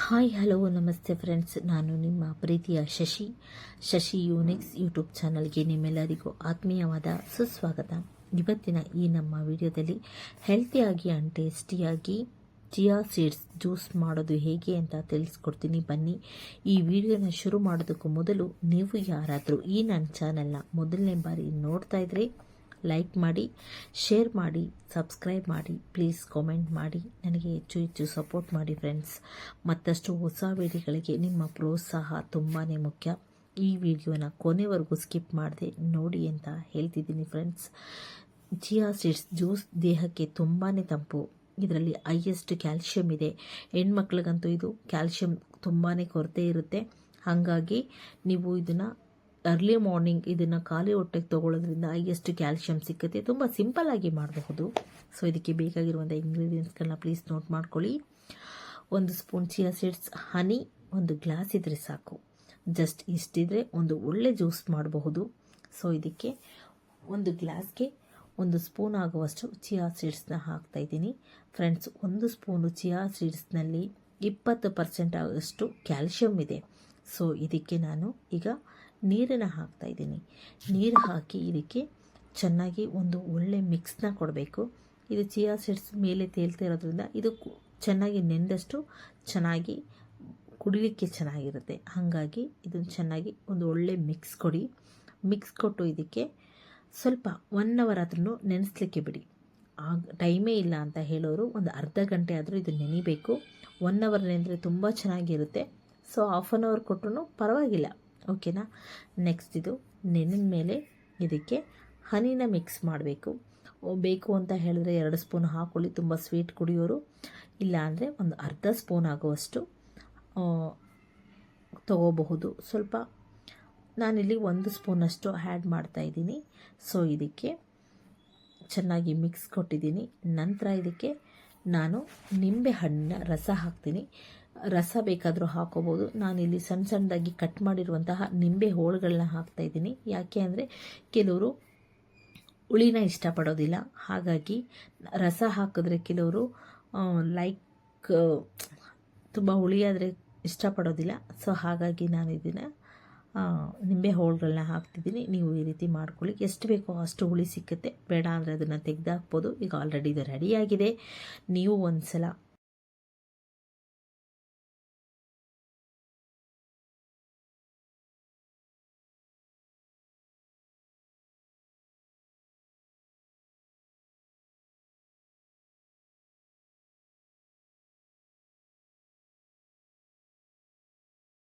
Hi hello ನಮಸ್ತೆ friends, ನಾನು ನಿಮ್ಮ ಪ್ರೀತಿಯ ಶಶಿ ಯೂನಿಕ್ಸ್ ಯೂಟ್ಯೂಬ್ ಚಾನಲ್ಗೆ ನಿಮ್ಮೆಲ್ಲರಿಗೂ ಆತ್ಮೀಯವಾದ ಸುಸ್ವಾಗತ. ಇವತ್ತಿನ ಈ ನಮ್ಮ ವಿಡಿಯೋದಲ್ಲಿ ಹೆಲ್ತಿಯಾಗಿ ಆ್ಯಂಡ್ ಟೇಸ್ಟಿಯಾಗಿ ಚಿಯಾ ಸೀಡ್ಸ್ ಜ್ಯೂಸ್ ಮಾಡೋದು ಹೇಗೆ ಅಂತ ತಿಳಿಸ್ಕೊಡ್ತೀನಿ. ಬನ್ನಿ, ಈ ವಿಡಿಯೋನ ಶುರು ಮಾಡೋದಕ್ಕೂ ಮೊದಲು ನೀವು ಯಾರಾದರೂ ಈ ನನ್ನ ಚಾನಲ್ನ ಮೊದಲನೇ ಬಾರಿ ನೋಡ್ತಾ ಇದ್ರೆ ಲೈಕ್ ಮಾಡಿ, ಶೇರ್ ಮಾಡಿ, ಸಬ್ಸ್ಕ್ರೈಬ್ ಮಾಡಿ, ಪ್ಲೀಸ್ ಕಾಮೆಂಟ್ ಮಾಡಿ, ನನಗೆ ಹೆಚ್ಚು ಸಪೋರ್ಟ್ ಮಾಡಿ ಫ್ರೆಂಡ್ಸ್. ಮತ್ತಷ್ಟು ಹೊಸ ವಿಡಿಯೋಗಳಿಗೆ ನಿಮ್ಮ ಪ್ರೋತ್ಸಾಹ ತುಂಬಾ ಮುಖ್ಯ. ಈ ವಿಡಿಯೋನ ಕೊನೆವರೆಗೂ ಸ್ಕಿಪ್ ಮಾಡದೆ ನೋಡಿ ಅಂತ ಹೇಳ್ತಿದ್ದೀನಿ ಫ್ರೆಂಡ್ಸ್. ಚಿಯಾ ಸೀಡ್ಸ್ ಜ್ಯೂಸ್ ದೇಹಕ್ಕೆ ತುಂಬಾ ತಂಪು. ಇದರಲ್ಲಿ ಹೈಯೆಸ್ಟ್ ಕ್ಯಾಲ್ಶಿಯಂ ಇದೆ. ಹೆಣ್ಮಕ್ಳಿಗಂತೂ ಇದು ಕ್ಯಾಲ್ಶಿಯಂ ತುಂಬಾ ಕೊರತೆ ಇರುತ್ತೆ. ಹಾಗಾಗಿ ನೀವು ಇದನ್ನು ಅರ್ಲಿ ಮಾರ್ನಿಂಗ್ ಇದನ್ನು ಖಾಲಿ ಹೊಟ್ಟೆಗೆ ತೊಗೊಳ್ಳೋದ್ರಿಂದ ಹೈಯೆಸ್ಟ್ ಕ್ಯಾಲ್ಶಿಯಂ ಸಿಗುತ್ತೆ. ತುಂಬ ಸಿಂಪಲ್ಲಾಗಿ ಮಾಡಬಹುದು. ಸೊ ಇದಕ್ಕೆ ಬೇಕಾಗಿರುವಂಥ ಇಂಗ್ರೀಡಿಯೆಂಟ್ಸ್ಗಳನ್ನ ಪ್ಲೀಸ್ ನೋಟ್ ಮಾಡ್ಕೊಳ್ಳಿ. 1 ಸ್ಪೂನ್ ಚಿಯಾ ಸೀಡ್ಸ್, ಹನಿ 1 ಗ್ಲಾಸ್ ಇದ್ರೆ ಸಾಕು. ಜಸ್ಟ್ ಇಷ್ಟಿದ್ರೆ ಒಂದು ಒಳ್ಳೆ ಜ್ಯೂಸ್ ಮಾಡಬಹುದು. ಸೊ ಇದಕ್ಕೆ 1 ಗ್ಲಾಸ್ಗೆ 1 ಸ್ಪೂನ್ ಆಗುವಷ್ಟು ಚಿಯಾ ಸೀಡ್ಸ್ನ ಹಾಕ್ತಾಯಿದ್ದೀನಿ ಫ್ರೆಂಡ್ಸ್. 1 ಸ್ಪೂನು ಚಿಯಾ ಸೀಡ್ಸ್ನಲ್ಲಿ 20% ಆಗುವಷ್ಟು ಕ್ಯಾಲ್ಶಿಯಂ ಇದೆ. ಸೊ ಇದಕ್ಕೆ ನಾನು ಈಗ ನೀರನ್ನು ಹಾಕ್ತಾಯಿದ್ದೀನಿ. ನೀರು ಹಾಕಿ ಇದಕ್ಕೆ ಚೆನ್ನಾಗಿ ಒಂದು ಒಳ್ಳೆ ಮಿಕ್ಸ್ನ ಕೊಡಬೇಕು. ಇದು ಚಿಯಾ ಸೀಡ್ಸ್ ಮೇಲೆ ತೇಲ್ತಾ ಇರೋದ್ರಿಂದ ಇದು ಚೆನ್ನಾಗಿ ನೆಂದಷ್ಟು ಚೆನ್ನಾಗಿ ಕುಡಿಲಿಕ್ಕೆ ಚೆನ್ನಾಗಿರುತ್ತೆ. ಹಾಗಾಗಿ ಇದನ್ನು ಚೆನ್ನಾಗಿ ಒಂದು ಒಳ್ಳೆ ಮಿಕ್ಸ್ ಕೊಡಿ. ಮಿಕ್ಸ್ ಕೊಟ್ಟು ಇದಕ್ಕೆ ಸ್ವಲ್ಪ 1 ಅವರ್ ಆದ್ರೂ ನೆನೆಸ್ಲಿಕ್ಕೆ ಬಿಡಿ. ಟೈಮೇ ಇಲ್ಲ ಅಂತ ಹೇಳೋರು ಒಂದು ಅರ್ಧ ಗಂಟೆ ಆದರೂ ಇದು ನೆನಿಬೇಕು. 1 ಅವರ್ ನೆನೆದ್ರೆ ತುಂಬ ಚೆನ್ನಾಗಿರುತ್ತೆ. ಸೊ ಹಾಫ್ ಆನ್ ಅವರ್ ಕೊಟ್ಟರು ಪರವಾಗಿಲ್ಲ, ಓಕೆನಾ. ನೆಕ್ಸ್ಟ್ ಇದು ನೆನೆದ ಮೇಲೆ ಇದಕ್ಕೆ ಹನಿನ ಮಿಕ್ಸ್ ಮಾಡಬೇಕು. ಬೇಕು ಅಂತ ಹೇಳಿದ್ರೆ 2 ಸ್ಪೂನ್ ಹಾಕೊಳ್ಳಿ, ತುಂಬ ಸ್ವೀಟ್ ಕುಡಿಯೋರು. ಇಲ್ಲ ಅಂದರೆ ಒಂದು ಅರ್ಧ ಸ್ಪೂನ್ ಆಗುವಷ್ಟು ತಗೋಬಹುದು. ಸ್ವಲ್ಪ ನಾನಿಲ್ಲಿ 1 ಸ್ಪೂನಷ್ಟು ಆ್ಯಡ್ ಮಾಡ್ತಾಯಿದ್ದೀನಿ. ಸೊ ಇದಕ್ಕೆ ಚೆನ್ನಾಗಿ ಮಿಕ್ಸ್ ಕೊಟ್ಟಿದ್ದೀನಿ. ನಂತರ ಇದಕ್ಕೆ ನಾನು ನಿಂಬೆ ಹಣ್ಣಿನ ರಸ ಹಾಕ್ತೀನಿ. ರಸ ಬೇಕಾದರೂ ಹಾಕೋಬೋದು. ನಾನಿಲ್ಲಿ ಸಣ್ಣದಾಗಿ ಕಟ್ ಮಾಡಿರುವಂತಹ ನಿಂಬೆ ಹೋಳುಗಳನ್ನ ಹಾಕ್ತಾಯಿದ್ದೀನಿ. ಯಾಕೆ ಅಂದರೆ ಕೆಲವರು ಹುಳಿನ ಇಷ್ಟಪಡೋದಿಲ್ಲ. ಹಾಗಾಗಿ ರಸ ಹಾಕಿದ್ರೆ ಕೆಲವರು ತುಂಬ ಹುಳಿಯಾದರೆ ಇಷ್ಟಪಡೋದಿಲ್ಲ. ಸೊ ಹಾಗಾಗಿ ನಾನು ಇದನ್ನು ನಿಂಬೆ ಹೋಳುಗಳನ್ನ ಹಾಕ್ತಿದ್ದೀನಿ. ನೀವು ಈ ರೀತಿ ಮಾಡ್ಕೊಳ್ಳಿ. ಎಷ್ಟು ಬೇಕೋ ಅಷ್ಟು ಹುಳಿ ಸಿಕ್ಕುತ್ತೆ. ಬೇಡ ಅಂದರೆ ಅದನ್ನು ತೆಗೆದಾಕ್ಬೋದು. ಈಗ ಆಲ್ರೆಡಿ ಇದು ರೆಡಿಯಾಗಿದೆ. ನೀವು ಒಂದು ಸಲ